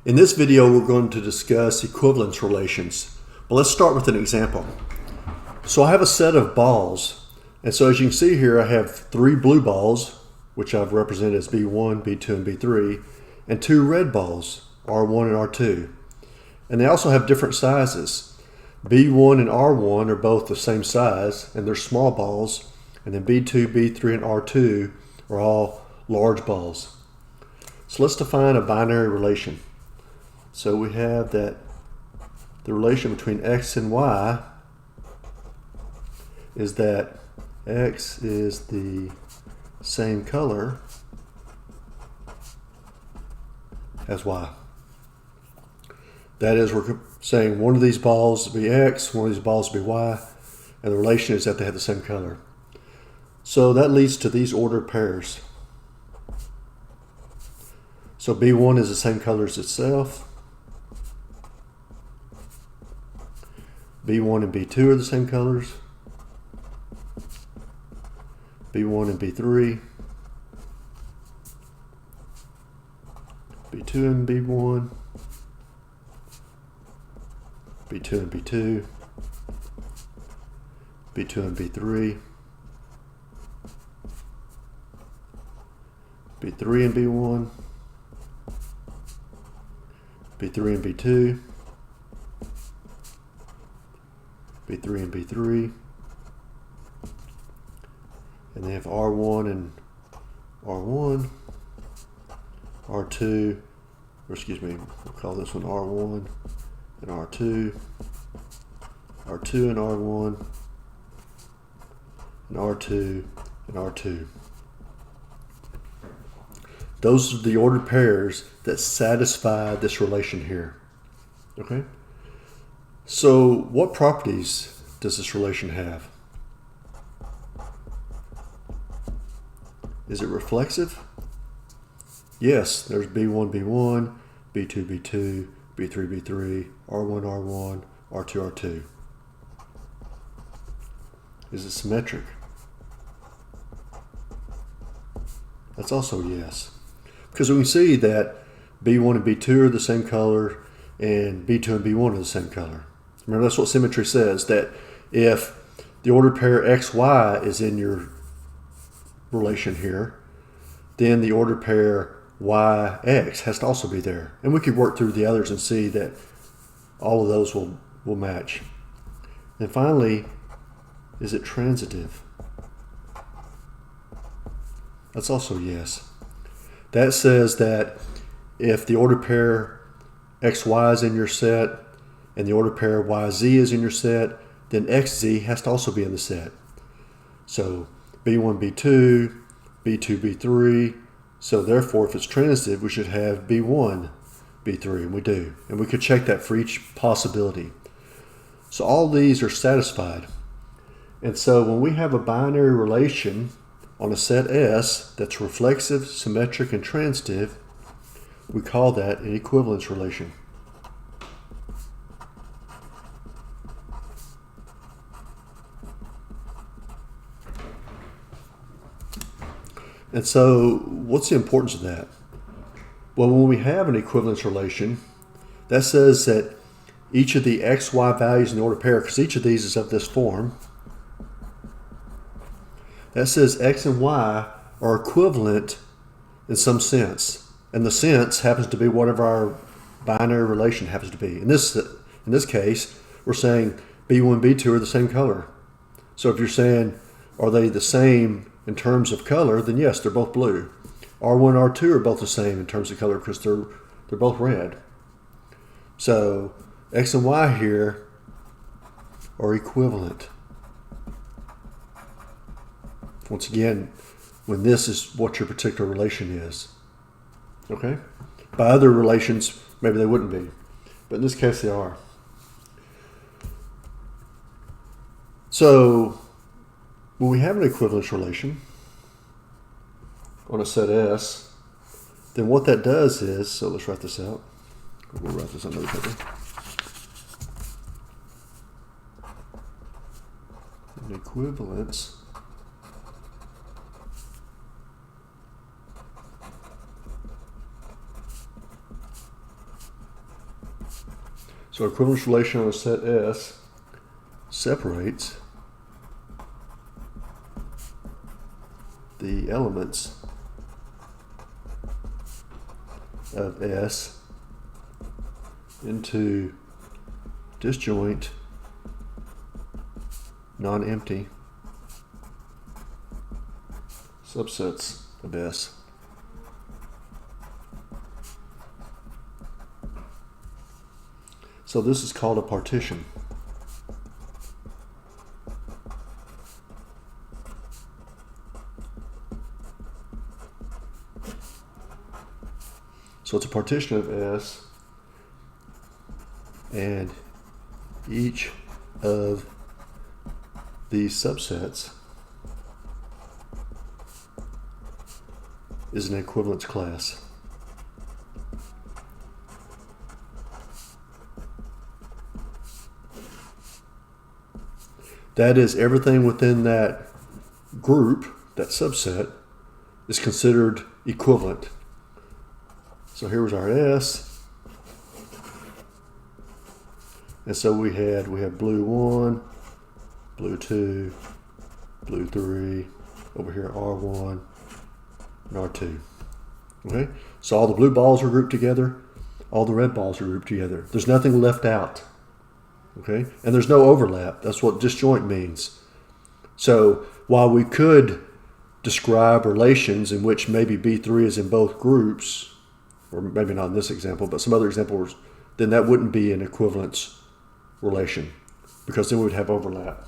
In this video, we're going to discuss equivalence relations. But let's start with an example. So I have a set of balls. And so as you can see here, I have 3 blue balls, which I've represented as B1, B2, and B3, and 2 red balls, R1 and R2. And they also have different sizes. B1 and R1 are both the same size, and they're small balls. And then B2, B3, and R2 are all large balls. So let's define a binary relation. So we have that the relation between X and Y is that X is the same color as Y. That is, we're saying one of these balls will be X, one of these balls will be Y, and the relation is that they have the same color. So that leads to these ordered pairs. So B1 is the same color as itself. B1 and B2 are the same colors. B1 and B3. B2 and B1. B2 and B2. B2 and B3. B3 and B1. B3 and B2. B3 and B3, and they have R1 and R1, R2, or excuse me, we'll call this one R1 and R2, R2 and R1, and R2 and R2. Those are the ordered pairs that satisfy this relation here. Okay? So what properties does this relation have? Is it reflexive? Yes, there's B1, B1, B2, B2, B3, B3, R1, R1, R2, R2. Is it symmetric? That's also yes. Because we can see that B1 and B2 are the same color and B2 and B1 are the same color. Remember, that's what symmetry says, that if the ordered pair XY is in your relation here, then the ordered pair YX has to also be there. And we could work through the others and see that all of those will match. And finally, is it transitive? That's also yes. That says that if the ordered pair XY is in your set, and the ordered pair YZ is in your set, then XZ has to also be in the set. So B1, B2, B2, B3. So therefore, if it's transitive, we should have B1, B3, and we do. And we could check that for each possibility. So all these are satisfied. And so when we have a binary relation on a set S that's reflexive, symmetric, and transitive, we call that an equivalence relation. And so what's the importance of that? Well, when we have an equivalence relation, that says that each of the XY values in the ordered pair, because each of these is of this form, that says X and Y are equivalent in some sense. And the sense happens to be whatever our binary relation happens to be. In this case, we're saying B1, B2 are the same color. So if you're saying, are they the same in terms of color, then yes, they're both blue. R1, R2 are both the same in terms of color because they're both red. So X and Y here are equivalent. Once again, when this is what your particular relation is. Okay? By other relations, maybe they wouldn't be. But in this case, they are. So when we have an equivalence relation on a set S, then what that does is, so let's write this out. We'll write this on another paper. An equivalence So equivalence relation on a set S separates the elements of S into disjoint, non-empty subsets of S. So this is called a partition. So it's a partition of S, and each of these subsets is an equivalence class. That is, everything within that group, that subset, is considered equivalent. So here was our S. And so we have blue 1, blue 2, blue 3, over here R1, and R2. Okay? So all the blue balls are grouped together, all the red balls are grouped together. There's nothing left out. Okay? And there's no overlap. That's what disjoint means. So while we could describe relations in which maybe B3 is in both groups, or maybe not in this example, but some other examples, then that wouldn't be an equivalence relation, because then we would have overlap.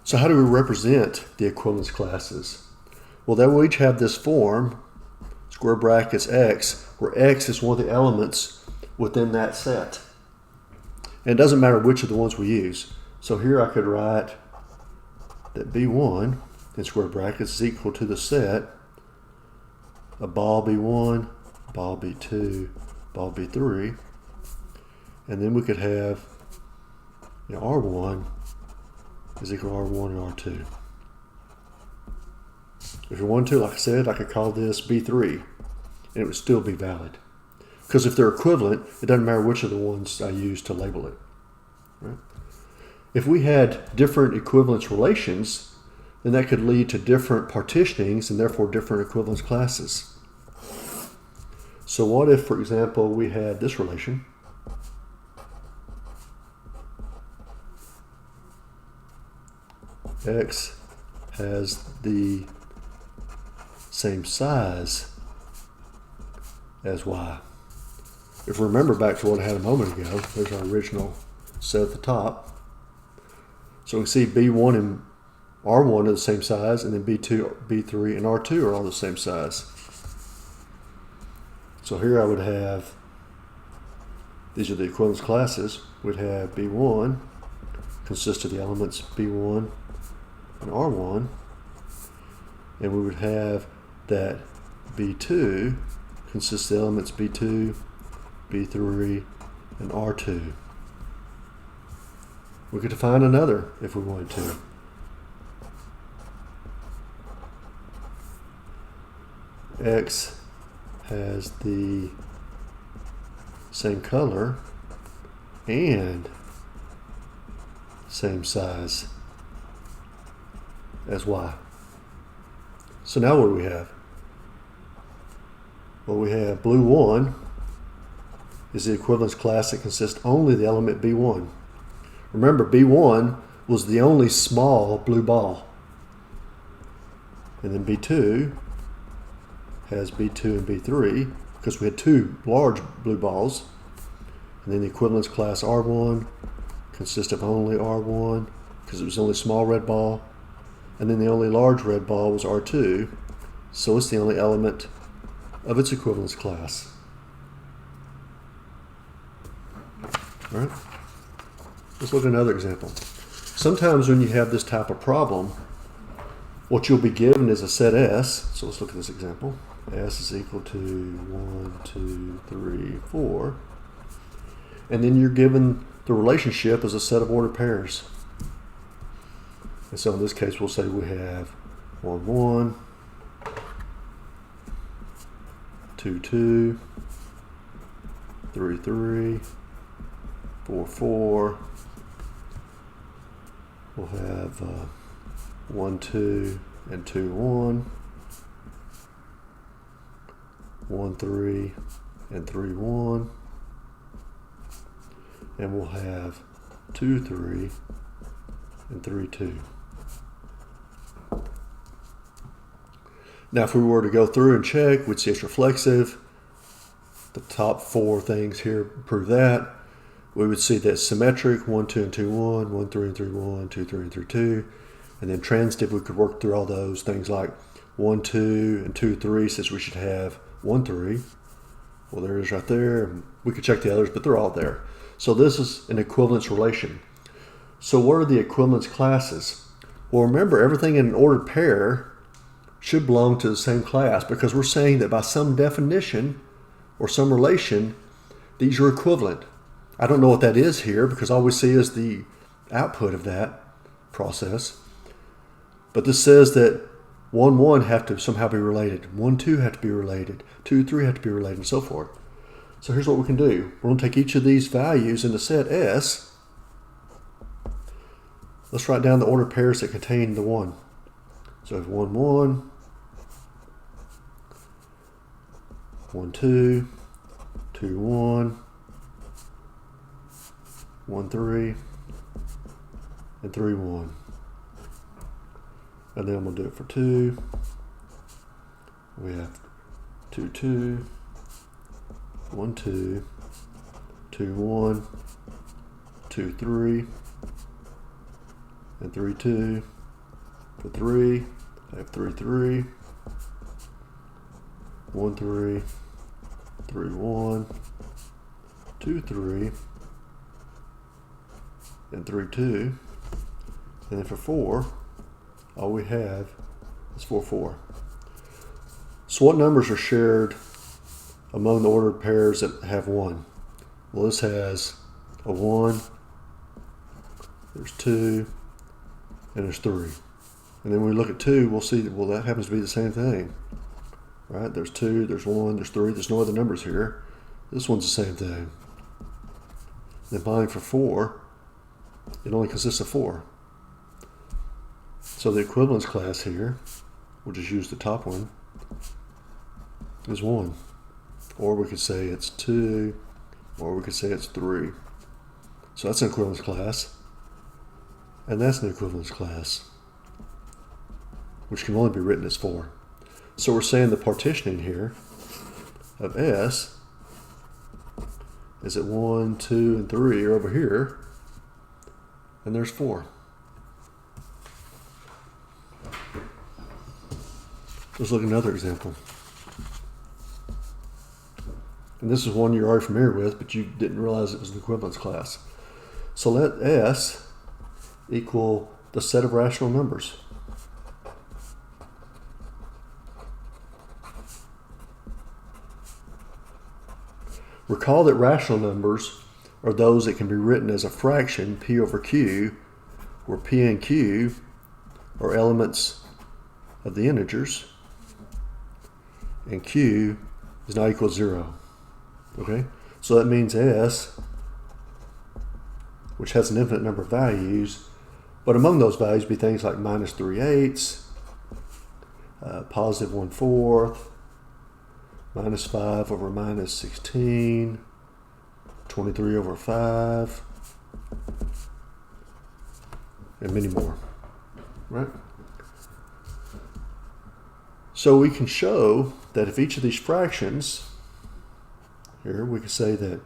So how do we represent the equivalence classes? Well, they will each have this form, square brackets X, where X is one of the elements within that set. And it doesn't matter which of the ones we use. So here I could write that B1 in square brackets is equal to the set of ball B1, ball B2, ball B3. And then we could have R1 is equal to R1 and R2. If you wanted to, like I said, I could call this B3, and it would still be valid. Because if they're equivalent, it doesn't matter which of the ones I use to label it. Right? If we had different equivalence relations, then that could lead to different partitionings and therefore different equivalence classes. So what if, for example, we had this relation? X has the same size as Y. If we remember back to what I had a moment ago, there's our original set at the top. So we can see B1 and R1 are the same size, and then B2, B3, and R2 are all the same size. So here I would have, these are the equivalence classes, we'd have B1 consists of the elements B1 and R1, and we would have that B2 consists of the elements B2, B3, and R2. We could define another if we wanted to. X has the same color and same size as Y. So now what do we have? Well, we have blue 1 is the equivalence class that consists only of the element B1. Remember, B1 was the only small blue ball. And then B2 has B2 and B3 because we had two large blue balls. And then the equivalence class R1 consists of only R1 because it was the only small red ball. And then the only large red ball was R2, so it's the only element of its equivalence class. All right? Let's look at another example. Sometimes when you have this type of problem, what you'll be given is a set S. So let's look at this example. S is equal to 1, 2, 3, 4. And then you're given the relationship as a set of ordered pairs. And so in this case, we'll say we have 1, 1, 2, 2, 3, 3, 4, 4. We'll have 1, 2, and 2, 1. 1, 3, and 3, 1. And we'll have 2, 3, and 3, 2. Now if we were to go through and check, we'd see it's reflexive. The top 4 things here prove that. We would see that symmetric, 1, 2, and 2, 1, 1, 3, and 3, 1, 2, 3, and 3, 2. And then transitive, we could work through all those things like 1, 2, and 2, 3, since we should have 1, 3. Well, there it is right there. We could check the others, but they're all there. So this is an equivalence relation. So what are the equivalence classes? Well, remember, everything in an ordered pair should belong to the same class, because we're saying that by some definition or some relation, these are equivalent. I don't know what that is here, because all we see is the output of that process. But this says that 1, 1 have to somehow be related. 1, 2 have to be related. 2, 3 have to be related, and so forth. So here's what we can do. We're going to take each of these values in the set S. Let's write down the ordered pairs that contain the 1. So we have 1, 1, 1, 2, 2, 1, 1, 3, and 3, 1. And then I'm going to do it for 2. We have 2, 2, 1, 2, 2, 1, 2, 3, and 3, 2. For 3, I have 3, 3, 1, 3, 3, 1, 2, 3, and 3, 2. And then for 4, all we have is 4, 4. So what numbers are shared among the ordered pairs that have 1? Well, this has a 1, there's 2, and there's 3. And then when we look at 2, we'll see that, well, that happens to be the same thing. Right? There's 2, there's 1, there's 3, there's no other numbers here. This one's the same thing. Then finally for 4, it only consists of 4. So the equivalence class here, we'll just use the top one, is 1. Or we could say it's 2, or we could say it's 3. So that's an equivalence class. And that's an equivalence class, which can only be written as 4. So we're saying the partitioning here of S is that 1, 2, and 3 are over here, and there's 4. Let's look at another example. And this is one you're already familiar with, but you didn't realize it was an equivalence class. So let S equal the set of rational numbers. Recall that rational numbers are those that can be written as a fraction, P over Q, where P and Q are elements of the integers, and Q is not equal to 0. Okay? So that means S, which has an infinite number of values, but among those values be things like minus 3/8, positive 1/4, minus 5 over minus 16, 23 over 5, and many more. Right? So we can show that if each of these fractions, here we can say that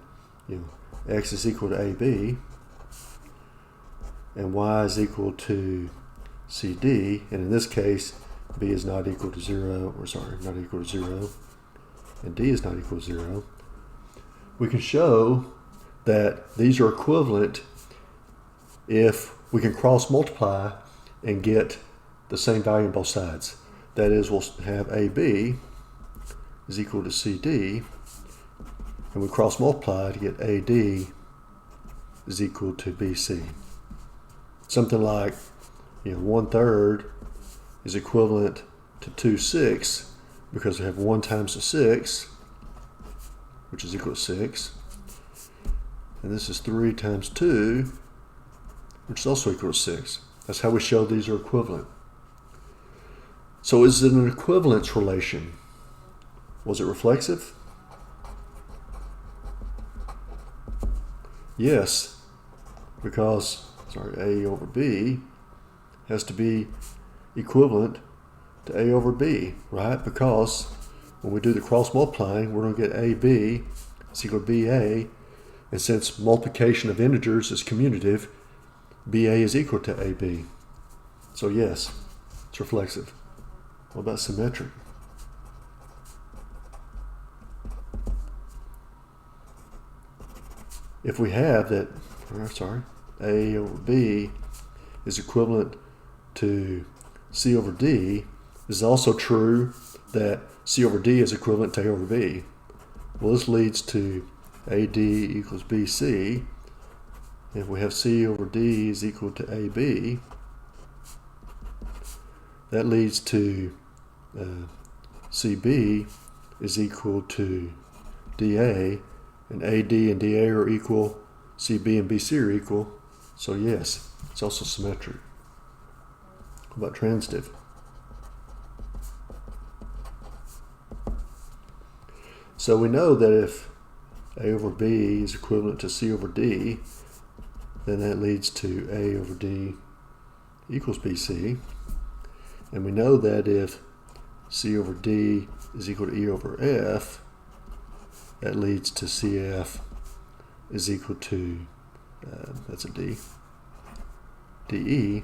x is equal to AB, and y is equal to CD, and in this case, B is not equal to 0, not equal to 0, and D is not equal to 0. We can show that these are equivalent if we can cross multiply and get the same value on both sides. That is, we'll have AB is equal to CD, and we cross multiply to get AD is equal to BC. Something like 1/3 is equivalent to 2/6, because we have 1 times the 6, which is equal to 6, And this is 3 times 2, which is also equal to 6. That's how we show these are equivalent. So is it an equivalence relation? Was it reflexive? Yes, because, A over B has to be equivalent to A over B, right? Because when we do the cross multiplying, we're going to get AB is equal to BA, and since multiplication of integers is commutative, BA is equal to AB. So yes, it's reflexive. What about symmetric? If we have that, A over B is equivalent to C over D, it is also true that C over D is equivalent to A over B. Well, this leads to AD equals BC. If we have C over D is equal to AB, that leads to CB is equal to DA, and AD and DA are equal, CB and BC are equal, so yes, it's also symmetric. What about transitive? So we know that if A over B is equivalent to C over D, then that leads to A over D equals BC. And we know that if C over D is equal to E over F, that leads to CF is equal to, that's a D, DE.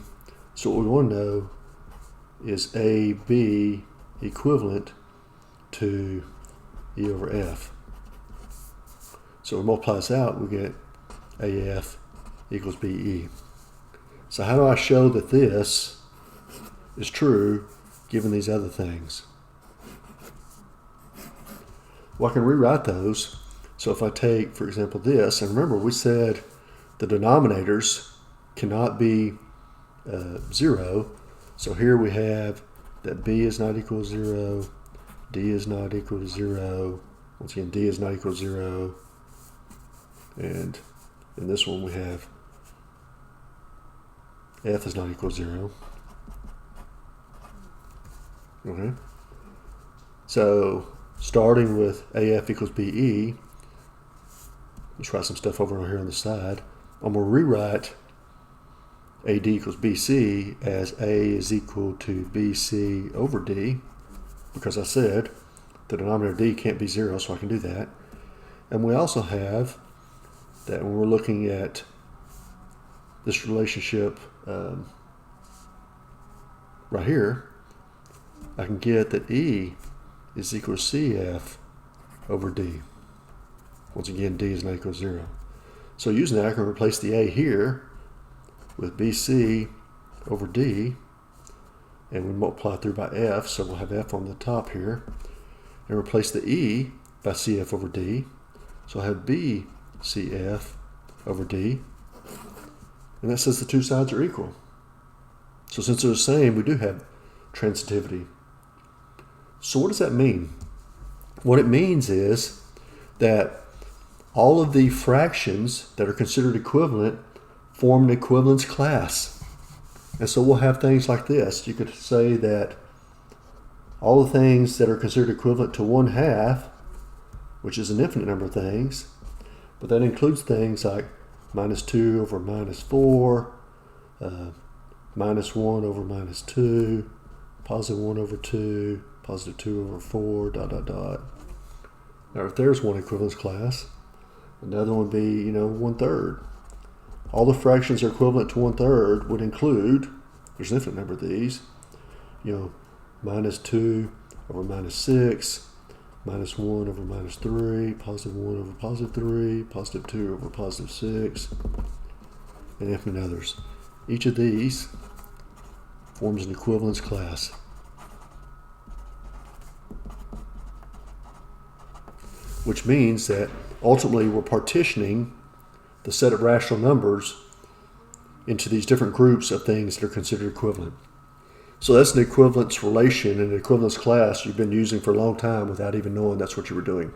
So what we want to know is AB equivalent to E over F. So we multiply this out, we get AF equals BE. So how do I show that this is true given these other things? Well, I can rewrite those. So if I take, for example, this, and remember we said the denominators cannot be 0. So here we have that B is not equal to 0, D is not equal to 0. Once again, D is not equal to 0. And in this one we have F is not equal to 0. Okay. So starting with AF equals BE, let's write some stuff over here on the side. I'm going to rewrite AD equals BC as A is equal to BC over D, because I said the denominator D can't be 0, so I can do that. And we also have that when we're looking at this relationship right here, I can get that E is equal to CF over D. Once again, D is not equal to 0. So using that, I can replace the A here with BC over D, and we multiply through by F, so we'll have F on the top here, and replace the E by CF over D, so I have B CF over D, and that says the two sides are equal. So since they're the same, we do have transitivity. So what does that mean? What it means is that all of the fractions that are considered equivalent form an equivalence class. And so we'll have things like this. You could say that all the things that are considered equivalent to 1/2, which is an infinite number of things, but that includes things like -2 over -4, -1 over -2, +1 over 2, +2 over 4, ... Now if there's one equivalence class, another one would be, 1/3. All the fractions that are equivalent to 1/3 would include, there's an infinite number of these, -2 over -6, -1 over -3, +1 over +3, +2 over +6, and infinite others. Each of these forms an equivalence class. Which means that ultimately we're partitioning the set of rational numbers into these different groups of things that are considered equivalent. So that's an equivalence relation and an equivalence class you've been using for a long time without even knowing that's what you were doing.